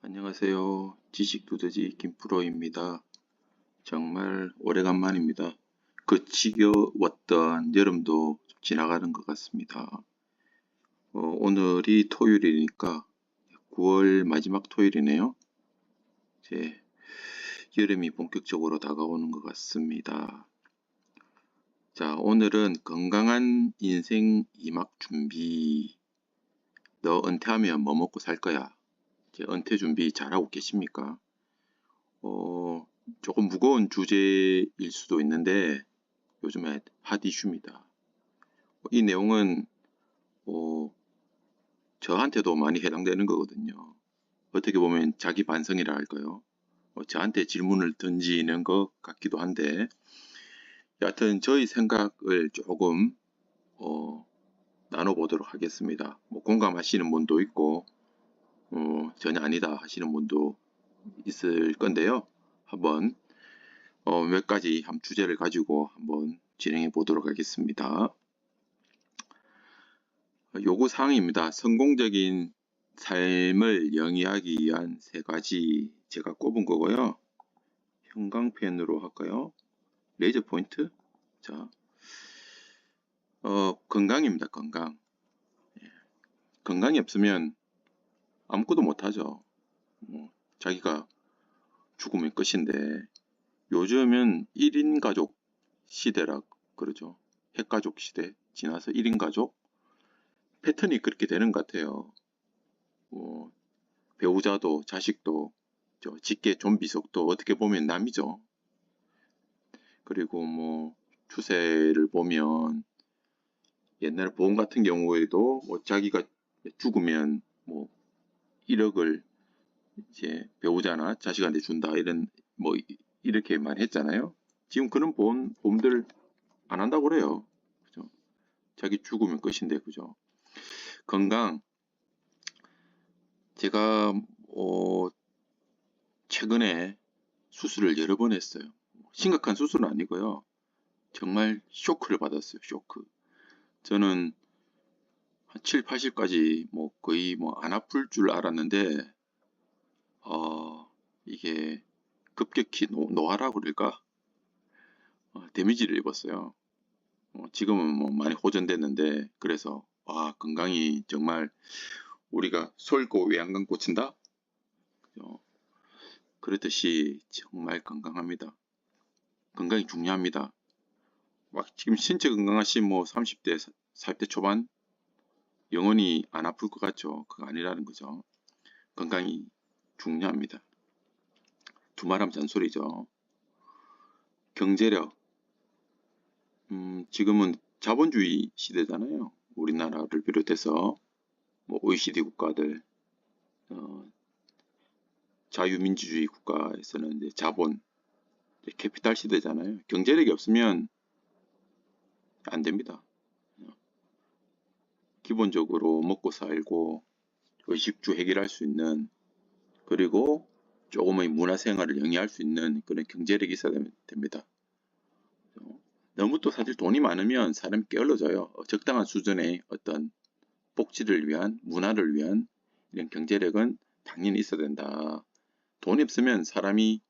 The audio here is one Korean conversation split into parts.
안녕하세요. 지식두더지 김프로입니다. 정말 오래간만입니다. 그 지겨웠던 여름도 좀 지나가는 것 같습니다. 오늘이 토요일이니까 9월 마지막 토요일이네요. 이제 여름이 본격적으로 다가오는 것 같습니다. 자, 오늘은 건강한 인생 2막 준비. 너 은퇴하면 뭐 먹고 살 거야? 이제 은퇴 준비 잘하고 계십니까? 조금 무거운 주제일 수도 있는데 요즘에 핫 이슈입니다. 이 내용은 어, 저한테도 많이 해당되는 거거든요. 어떻게 보면 자기 반성이라 할까요? 저한테 질문을 던지는 것 같기도 한데 여하튼 저희 생각을 조금 나눠보도록 하겠습니다. 뭐 공감하시는 분도 있고 전혀 아니다 하시는 분도 있을 건데요. 한번 몇 가지 주제를 가지고 한번 진행해 보도록 하겠습니다. 요구사항입니다. 성공적인 삶을 영위하기 위한 3가지 제가 꼽은 거고요. 형광펜으로 할까요? 레이저 포인트? 자, 건강입니다. 건강. 건강이 없으면 아무것도 못하죠. 자기가 죽으면 끝인데 요즘은 1인 가족 시대라 그러죠. 핵가족 시대 지나서 1인 가족 패턴이 그렇게 되는 것 같아요. 배우자도 자식도 직계 좀비 속도 어떻게 보면 남이죠. 그리고 뭐 추세를 보면 옛날 보험 같은 경우에도 자기가 죽으면 뭐 1억을 이제 배우자나 자식한테 준다 이런 뭐 이렇게 말했잖아요. 지금 그런 보험들 안 한다고 그래요. 그죠? 자기 죽으면 끝인데 그죠? 건강 제가 최근에 수술을 여러 번 했어요. 심각한 수술은 아니고요. 정말 쇼크를 받았어요. 쇼크. 저는 한 7, 80까지 뭐 거의 뭐 안 아플 줄 알았는데 이게 급격히 노화라고 그럴까? 데미지를 입었어요. 지금은 뭐 많이 호전됐는데 그래서 와 건강이 정말 우리가 소 잃고 외양간 꽂힌다? 그렇듯이 정말 건강합니다. 건강이 중요합니다. 막 지금 신체 건강하신 뭐 30대, 40대 초반 영원히 안 아플 것 같죠? 그거 아니라는 거죠. 건강이 중요합니다. 두말하면 잔소리죠. 경제력. 지금은 자본주의 시대잖아요. 우리나라를 비롯해서 뭐 OECD 국가들, 자유민주주의 국가에서는 이제 자본, 캐피탈 시대잖아요. 경제력이 없으면 안 됩니다. 기본적으로 먹고 살고 의식주 해결할 수 있는 그리고 조금의 문화생활을 영위할 수 있는 그런 경제력이 있어야 됩니다. 너무 또 사실 돈이 많으면 사람이 게을러져요. 적당한 수준의 어떤 복지를 위한 문화를 위한 이런 경제력은 당연히 있어야 된다. 돈이 없으면 사람이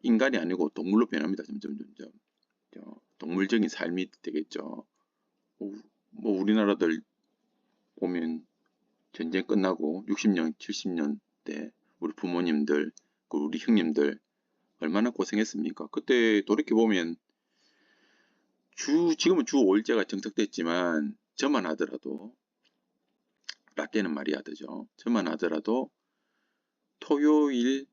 인간이 아니고 동물로 변합니다. 점점. 동물적인 삶이 되겠죠. 뭐 우리나라들 보면 전쟁 끝나고 60년, 70년 대 우리 부모님들, 우리 형님들 얼마나 고생했습니까? 그때 돌이켜보면 지금은 주 5일제가 정착됐지만 저만 하더라도 라떼는 말이야 되죠. 저만 하더라도 토요일이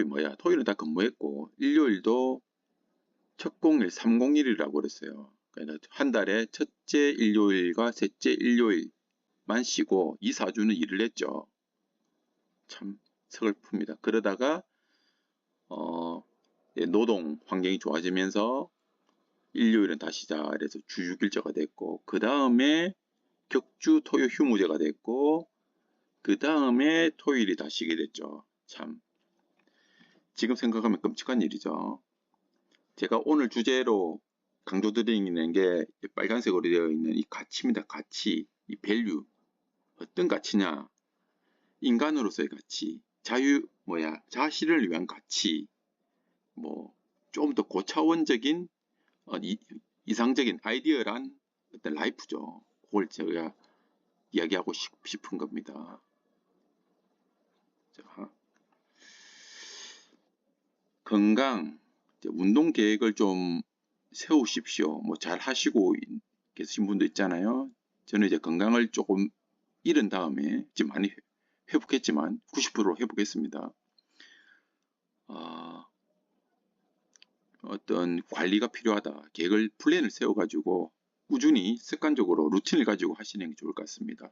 뭐야? 토요일은 다 근무했고 일요일도 첫 공일 3공일이라고 그랬어요. 그러니까 한 달에 첫째 일요일과 셋째 일요일만 쉬고 2, 4주는 일을 했죠. 참 서글픕니다. 그러다가 노동 환경이 좋아지면서 일요일은 다시 잘해서 주 6일제가 됐고 그 다음에 격주 토요 휴무제가 됐고 그 다음에 토요일이 다 쉬게 됐죠. 참 지금 생각하면 끔찍한 일이죠. 제가 오늘 주제로 강조드리는 게 빨간색으로 되어 있는 이 가치입니다. 가치, 이 밸류 어떤 가치냐 인간으로서의 가치, 자신을 위한 가치, 뭐 좀 더 고차원적인 이상적인 아이디어란 어떤 라이프죠. 그걸 제가 이야기하고 싶은 겁니다. 자, 건강, 운동 계획을 좀 세우십시오. 뭐 잘 하시고 계신 분도 있잖아요. 저는 이제 건강을 조금 잃은 다음에 지금 많이 회복했지만 90% 회복했습니다. 어떤 관리가 필요하다. 계획을 플랜을 세워가지고 꾸준히 습관적으로 루틴을 가지고 하시는 게 좋을 것 같습니다.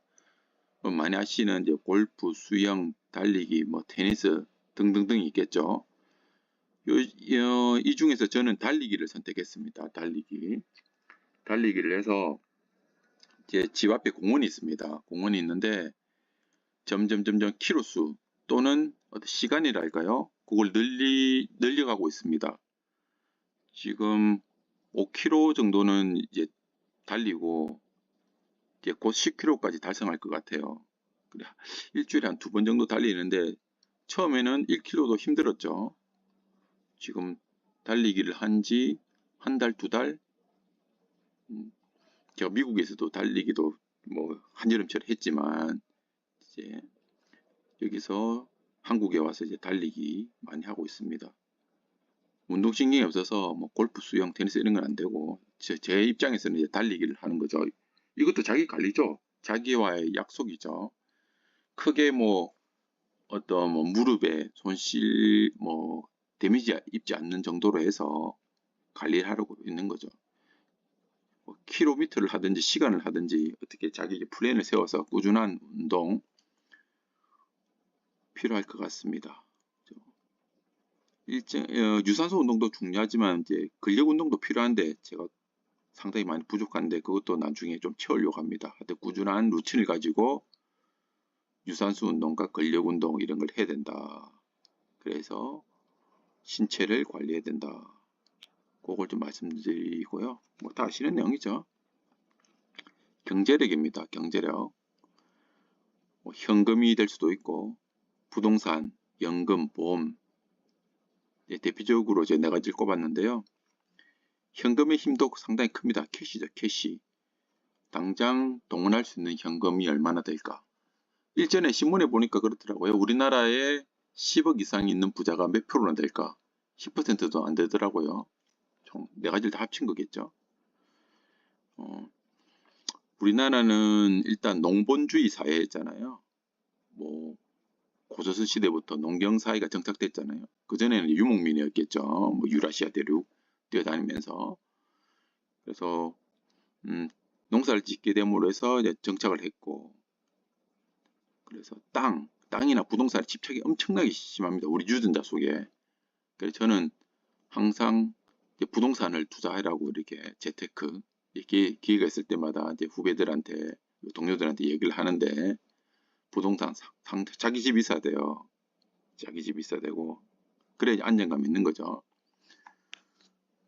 많이 하시는 이제 골프, 수영, 달리기, 뭐 테니스 등등등이 있겠죠. 이 중에서 저는 달리기를 선택했습니다. 달리기를 해서 제 집 앞에 공원이 있습니다. 공원이 있는데 점점 키로수 또는 어떤 시간이랄까요? 그걸 늘려가고 있습니다. 지금 5km 정도는 이제 달리고 이제 곧 10km까지 달성할 것 같아요. 그래, 일주일에 한 2번 정도 달리는데 처음에는 1km도 힘들었죠. 지금 달리기를 한 지 한 달, 2달? 제가 미국에서도 달리기도 뭐 한여름철 했지만 이제 여기서 한국에 와서 이제 달리기 많이 하고 있습니다. 운동신경이 없어서 뭐 골프, 수영, 테니스 이런 건 안 되고 제 입장에서는 이제 달리기를 하는 거죠. 이것도 자기 관리죠. 자기와의 약속이죠. 크게 뭐 어떤 뭐 무릎에 손실 뭐 데미지 입지 않는 정도로 해서 관리를 하려고 있는 거죠. 뭐 킬로미터를 하든지 시간을 하든지 어떻게 자기 플랜을 세워서 꾸준한 운동 필요할 것 같습니다. 유산소 운동도 중요하지만 이제 근력 운동도 필요한데 제가 상당히 많이 부족한데 그것도 나중에 좀 채우려고 합니다. 하여튼 꾸준한 루틴을 가지고 유산소 운동과 근력 운동 이런 걸 해야 된다. 그래서 신체를 관리해야 된다. 그걸 좀 말씀드리고요. 뭐 다 아시는 내용이죠. 경제력입니다. 경제력. 뭐 현금이 될 수도 있고 부동산, 연금, 보험 대표적으로 이제 네 가지를 꼽았는데요. 현금의 힘도 상당히 큽니다. 캐시죠, 캐시. 당장 동원할 수 있는 현금이 얼마나 될까? 일전에 신문에 보니까 그렇더라고요. 우리나라에 10억 이상 있는 부자가 몇 프로나 될까? 10%도 안 되더라고요. 총 네 가지를 다 합친 거겠죠. 우리나라는 일단 농본주의 사회였잖아요. 뭐 고조선 시대부터 농경 사회가 정착됐잖아요. 그전에는 유목민이었겠죠. 뭐 유라시아 대륙 뛰어다니면서. 그래서 농사를 짓게 됨으로 해서 이제 정착을 했고, 그래서 땅이나 부동산에 집착이 엄청나게 심합니다. 우리 유전자 속에. 그래서 저는 항상 부동산을 투자하라고 이렇게 재테크 기회가 있을 때마다 이제 후배들한테 동료들한테 얘기를 하는데 부동산 자기 집이 있어야 돼요. 자기 집이 있어야 되고 그래야 안정감 있는 거죠.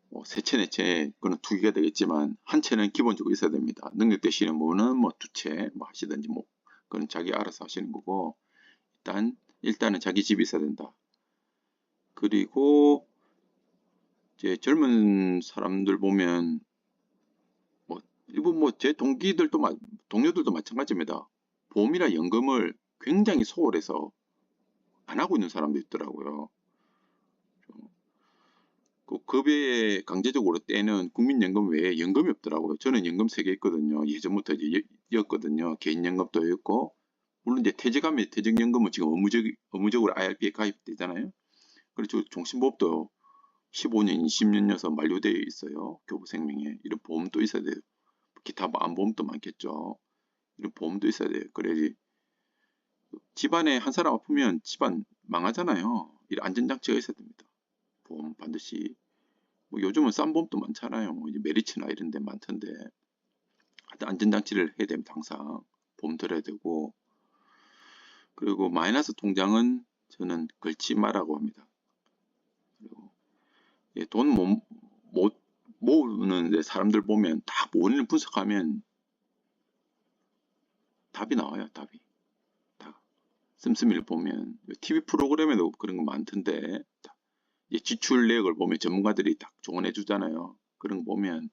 뭐 세 채, 네 채, 그건 두 개가 되겠지만 한 채는 기본적으로 있어야 됩니다. 능력 되시는 분은 뭐 두 채, 뭐 하시든지 뭐 그건 자기 알아서 하시는 거고 일단은 자기 집이 있어야 된다. 그리고 이제 젊은 사람들 보면 뭐 일본 뭐 제 동료들도 마찬가지입니다. 보험이나 연금을 굉장히 소홀해서 안 하고 있는 사람도 있더라고요. 그 급여에 강제적으로 떼는 국민연금 외에 연금이 없더라고요. 저는 연금 3개 있거든요. 예전부터 이제 였거든요. 개인연금도 있고 물론 이제 퇴직하면 퇴직연금은 지금 의무적으로 IRP에 가입되잖아요. 그리고 종신보험도 15년, 20년여서 만료되어 있어요. 교부생명에. 이런 보험도 있어야 돼요. 기타 안보험도 많겠죠. 이런 보험도 있어야 돼요. 그래야지 집안에 한 사람 아프면 집안 망하잖아요. 이런 안전장치가 있어야 됩니다. 보험 반드시. 뭐 요즘은 싼 보험도 많잖아요. 뭐 이제 메리츠나 이런 데 많던데. 하여튼 안전장치를 해야 됩니다. 항상 보험 들어야 되고. 그리고 마이너스 통장은 저는 걸지 말라고 합니다. 그리고 돈 못 모으는 사람들 보면 다 원인을 분석하면 답이 나와요. 답이. 다 씀씀이를 보면 TV 프로그램에도 그런 거 많던데 이제 지출 내역을 보면 전문가들이 딱 조언해 주잖아요. 그런 거 보면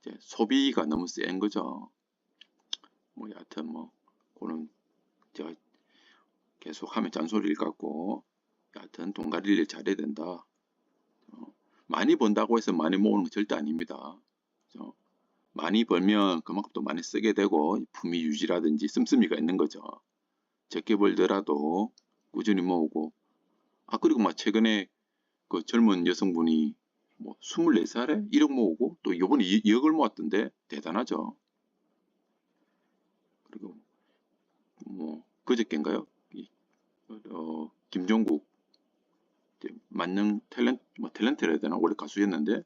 이제 소비가 너무 센 거죠. 뭐 여하튼 뭐 그런 제가 계속하면 잔소리일 같고 여하튼 돈 관리를 잘해야 된다. 많이 번다고 해서 많이 모으는 건 절대 아닙니다. 그죠? 많이 벌면 그만큼 또 많이 쓰게 되고 품위 유지라든지 씀씀이가 있는 거죠. 적게 벌더라도 꾸준히 모으고 그리고 막 최근에 그 젊은 여성분이 뭐 24살에 1억 모으고 또 이번에 2억을 모았던데 대단하죠. 그리고 뭐 그저께인가요? 김종국 만능 탤런트라 해야 되나? 원래 가수였는데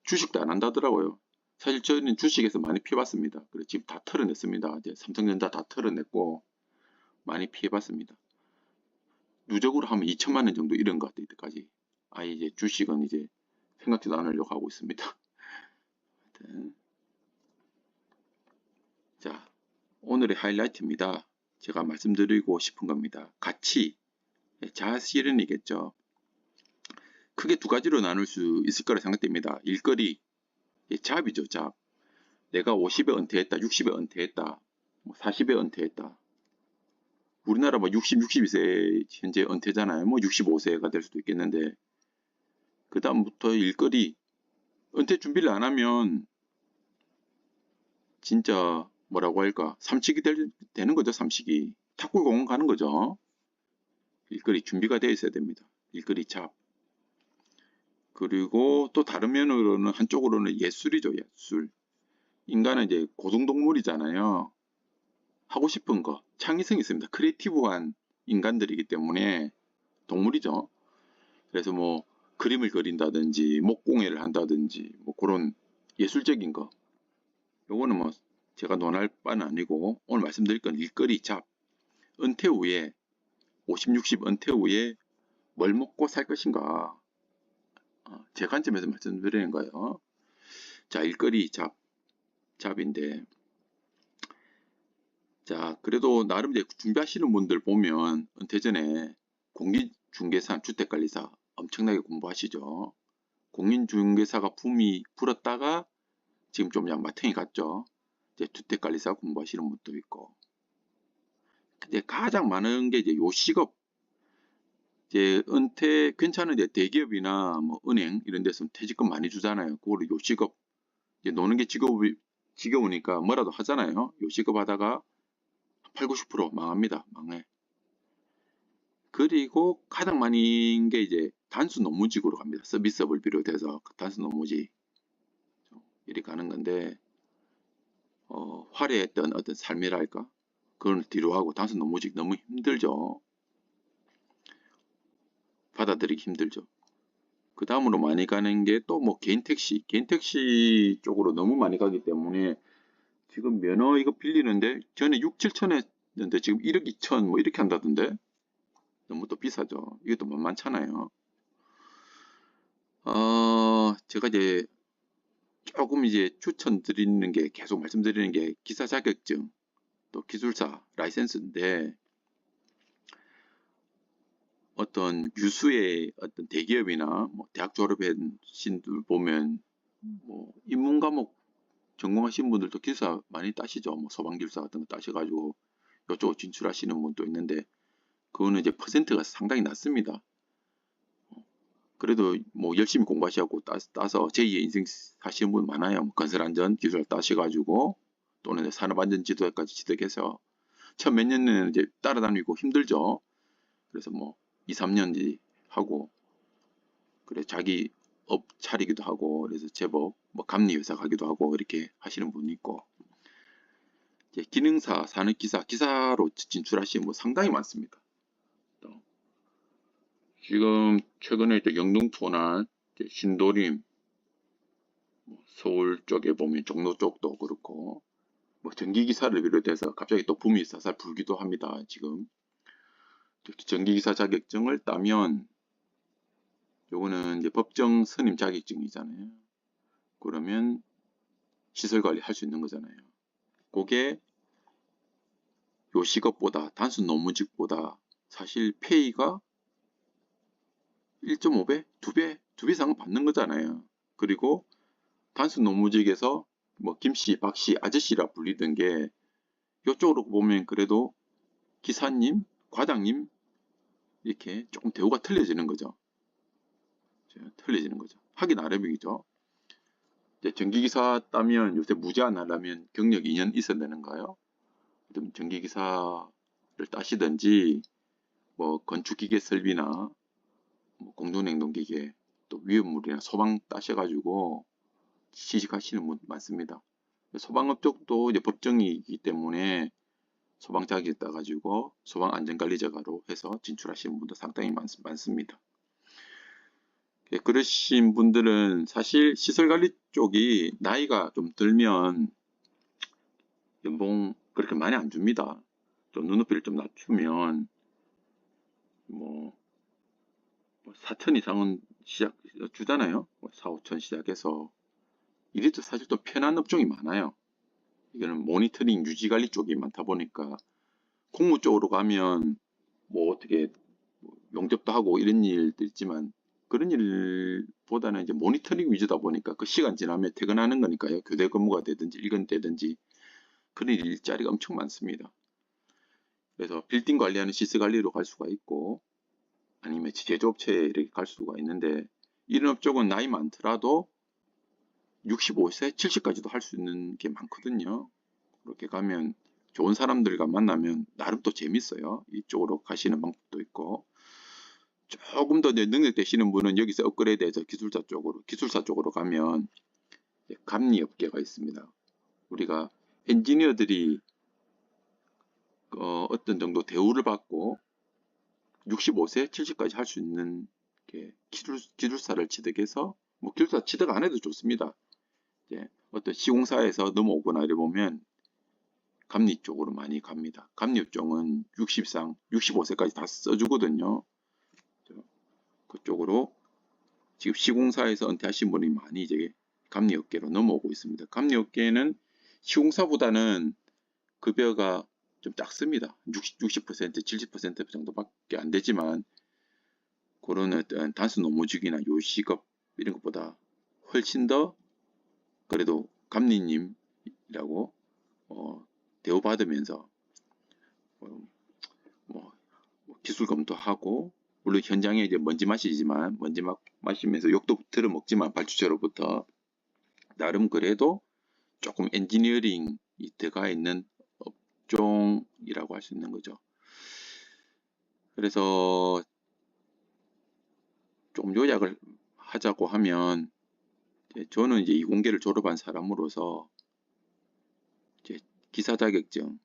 주식도 안 한다더라고요. 사실 저는 주식에서 많이 피해봤습니다. 그래서 지금 다 털어냈습니다. 이제 삼성전자 다 털어냈고 많이 피해봤습니다. 누적으로 하면 2천만 원 정도 잃은 것 같아요. 이때까지. 아예 이제 주식은 이제 생각지도 않으려고 하고 있습니다. 하여튼 자, 오늘의 하이라이트입니다. 제가 말씀드리고 싶은 겁니다. 가치, 자아실현이겠죠. 크게 두 가지로 나눌 수 있을 거라 생각됩니다. 일거리, 잡이죠, 잡. 내가 50에 은퇴했다, 60에 은퇴했다, 40에 은퇴했다. 우리나라 뭐 60, 62세 현재 은퇴잖아요. 뭐 65세가 될 수도 있겠는데 그 다음부터 일거리, 은퇴 준비를 안 하면 진짜 뭐라고 할까 삼식이 되는 거죠. 삼식이 탁구공원 가는 거죠. 일거리 준비가 되어 있어야 됩니다. 일거리 잡. 그리고 또 다른 면으로는 한쪽으로는 예술이죠. 예술. 인간은 이제 고등동물이잖아요. 하고 싶은 거 창의성이 있습니다. 크리에이티브한 인간들이기 때문에 동물이죠. 그래서 뭐 그림을 그린다든지 목공예를 한다든지 뭐 그런 예술적인 거 요거는 뭐 제가 논할 바는 아니고 오늘 말씀드릴 건 일거리 잡. 은퇴 후에 50, 60 은퇴 후에 뭘 먹고 살 것인가 제 관점에서 말씀드리는 거예요. 자, 일거리 잡인데 자, 그래도 나름 이제 준비하시는 분들 보면 은퇴 전에 공인중개사, 주택관리사 엄청나게 공부하시죠. 공인중개사가 붐이 불었다가 지금 좀 양마탱이 갔죠. 이제 주택관리사 공부하시는 분도 있고. 이제 가장 많은 게 이제 요식업. 이제 은퇴 괜찮은 이제 대기업이나 뭐 은행 이런 데서 퇴직금 많이 주잖아요. 그거를 요식업. 이제 노는 게 지겨우니까 뭐라도 하잖아요. 요식업 하다가 8, 90% 망합니다. 망해. 그리고 가장 많은 게 이제 단수 노무직으로 갑니다. 서비스업을 비롯해서 단수 노무직 이렇게 가는 건데 화려했던 어떤 삶이랄까 그걸 뒤로 하고 단수 노무직 너무 힘들죠. 받아들이기 힘들죠. 그 다음으로 많이 가는 게 또 뭐 개인 택시 쪽으로 너무 많이 가기 때문에 지금 면허 이거 빌리는데 전에 6, 7천 했는데 지금 1억 2천 뭐 이렇게 한다던데 너무 또 비싸죠. 이것도 만만찮아요. 제가 이제 조금 이제 추천드리는 게 계속 말씀드리는 게 기사 자격증 또 기술사 라이센스인데 어떤 유수의 어떤 대기업이나 뭐 대학 졸업한 신들 보면 뭐 인문 과목 전공하신 분들도 기술사 많이 따시죠. 뭐 소방기술사 같은 거 따셔가지고 이쪽으로 진출하시는 분도 있는데 그거는 이제 퍼센트가 상당히 낮습니다. 그래도 뭐 열심히 공부하시고 따서 제2의 인생 사시는 분 많아요. 뭐 건설안전 기술 따셔가지고 또는 산업안전지도까지 취득해서 처음 몇 년은 이제 따라다니고 힘들죠. 그래서 뭐 2, 3년 하고 그래 자기 업 차리기도 하고 그래서 제법 뭐 감리회사 가기도 하고 이렇게 하시는 분이 있고 이제 기능사, 기사로 진출하시는 분 상당히 많습니다. 지금 최근에 이제 영등포나 이제 신도림, 뭐 서울 쪽에 보면 종로 쪽도 그렇고 뭐 전기기사를 비롯해서 갑자기 또 붐이 사살 불기도 합니다. 지금 전기기사 자격증을 따면 요거는 이제 법정 선임 자격증이잖아요. 그러면 시설 관리 할 수 있는 거잖아요. 그게 요식업보다 단순 노무직보다 사실 페이가 1.5배, 2배, 2배 이상은 받는 거잖아요. 그리고 단순 노무직에서 뭐 김씨, 박씨, 아저씨라 불리던 게 이쪽으로 보면 그래도 기사님, 과장님 이렇게 조금 대우가 틀려지는 거죠. 틀려지는 거죠. 하기 나름이죠. 전기기사 따면 요새 무제한 하려면 경력 2년 있어야 되는가요? 전기기사를 따시든지 뭐 건축기계 설비나 뭐 공동냉동기계 또 위험물이나 소방 따셔가지고 취직하시는 분 많습니다. 소방업 쪽도 이제 법정이기 때문에 소방 자격이 따가지고 소방 안전관리자가로 해서 진출하시는 분도 상당히 많습니다. 그러신 분들은 사실 시설관리 쪽이 나이가 좀 들면 연봉 그렇게 많이 안 줍니다. 좀 눈높이를 좀 낮추면 뭐 4천 이상은 시작 주잖아요. 4, 5천 시작해서 이래도 사실 또 편한 업종이 많아요. 이거는 모니터링 유지관리 쪽이 많다 보니까 공무 쪽으로 가면 뭐 어떻게 용접도 하고 이런 일도 있지만 그런 일보다는 이제 모니터링 위주다 보니까 그 시간 지나면 퇴근하는 거니까요. 교대 근무가 되든지 일근되든지 그런 일자리가 엄청 많습니다. 그래서 빌딩 관리하는 시스 관리로 갈 수가 있고 아니면 제조업체에 이렇게 갈 수가 있는데 이런 업종은 나이 많더라도 65세, 70까지도 할 수 있는 게 많거든요. 그렇게 가면 좋은 사람들과 만나면 나름 또 재밌어요. 이쪽으로 가시는 방법도 있고 조금 더 능력 되시는 분은 여기서 업그레이드해서 기술사 쪽으로 가면 감리 업계가 있습니다. 우리가 엔지니어들이 어떤 정도 대우를 받고 65세, 70까지 할 수 있는 기술사를 취득해서 뭐 기술사 취득 안 해도 좋습니다. 어떤 시공사에서 넘어오거나 이래 보면 감리 쪽으로 많이 갑니다. 감리 업종은 60상, 65세까지 다 써주거든요. 그쪽으로 지금 시공사에서 은퇴하신 분이 많이 이제 감리업계로 넘어오고 있습니다. 감리업계는 시공사보다는 급여가 좀 작습니다. 60%, 70% 정도밖에 안 되지만 그런 어떤 단순 노무직이나 요식업 이런 것보다 훨씬 더 그래도 감리님이라고 대우받으면서 뭐 기술검도 하고 물론 현장에 이제 먼지 마시지만 먼지 마시면서 욕도 들어 먹지만 발주처로부터 나름 그래도 조금 엔지니어링이 들어가 있는 업종이라고 할 수 있는 거죠. 그래서 좀 요약을 하자고 하면 저는 이제 이공계를 졸업한 사람으로서 이제 기사 자격증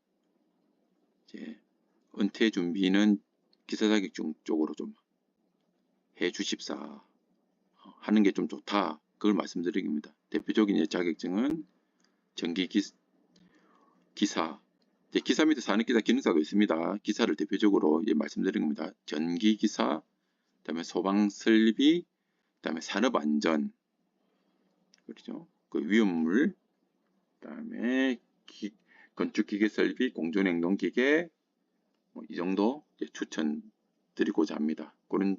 이제 은퇴 준비는 기사 자격증 쪽으로 좀 해주십사 하는 게 좀 좋다. 그걸 말씀드립니다. 대표적인 자격증은 전기기사, 기사 밑에 산업기사 기능사가 있습니다. 기사를 대표적으로 말씀드린 겁니다. 전기기사, 그다음에 소방설비, 그다음에 산업안전, 그렇죠? 그 위험물, 그다음에 건축기계설비, 공조냉동기계, 이 정도 추천드리고자 합니다. 그런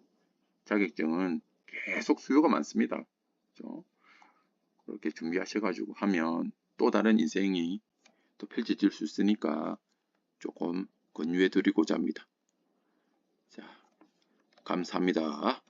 자격증은 계속 수요가 많습니다. 그렇죠? 그렇게 준비하셔가지고 하면 또 다른 인생이 또 펼쳐질 수 있으니까 조금 권유해 드리고자 합니다. 자, 감사합니다.